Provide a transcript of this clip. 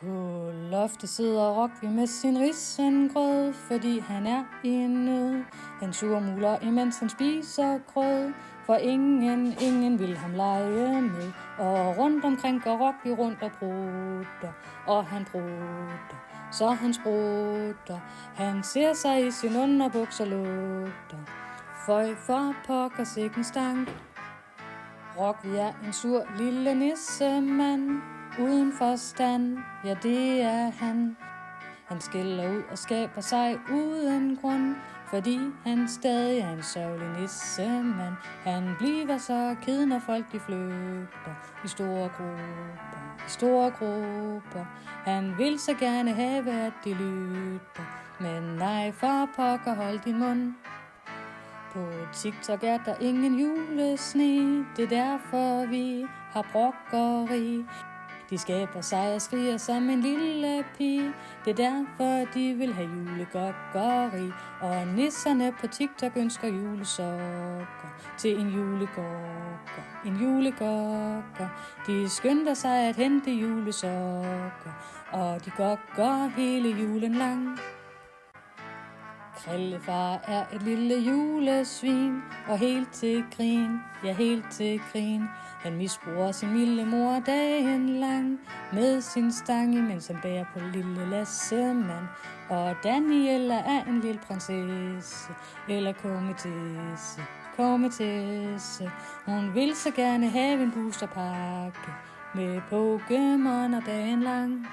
På loftet sidder Rocky med sin risengrød, fordi han er i en nød. Han surmuler, imens han spiser grød, for ingen vil ham lege med. Og rundt omkring går Rocky rundt og prutter, og han prutter, så han sprutter. Han ser sig i sin underbukser lugter. Føj for pokker sikken stank. Rocky er en sur lille nissemand, uden forstand, ja det er han. Han skiller ud og skaber sig uden grund, fordi han stadig er en sørgelig nissemand. Han bliver så ked, når folk de flygter i store grupper, Han vil så gerne have, at de lytter, men nej, for pokker, hold din mund. På TikTok er der ingen julesne, det er derfor vi har brokkeri. De skaber sig og skriger som en lille pige, det er derfor de vil have julegokkeri. Og nisserne på TikTok ønsker julesokker til en julegokker. De skynder sig at hente julesokker, og de gokker hele julen lang. Krillefar er et lille julesvin, og helt til grin, Han misbruger sin lille mor dagen lang, med sin stang, imens han bærer på lille Lassemand. Og Daniela er en lille prinsesse, eller kometesse. Hun vil så gerne have en boosterpakke, med Pokémon og dagen lang.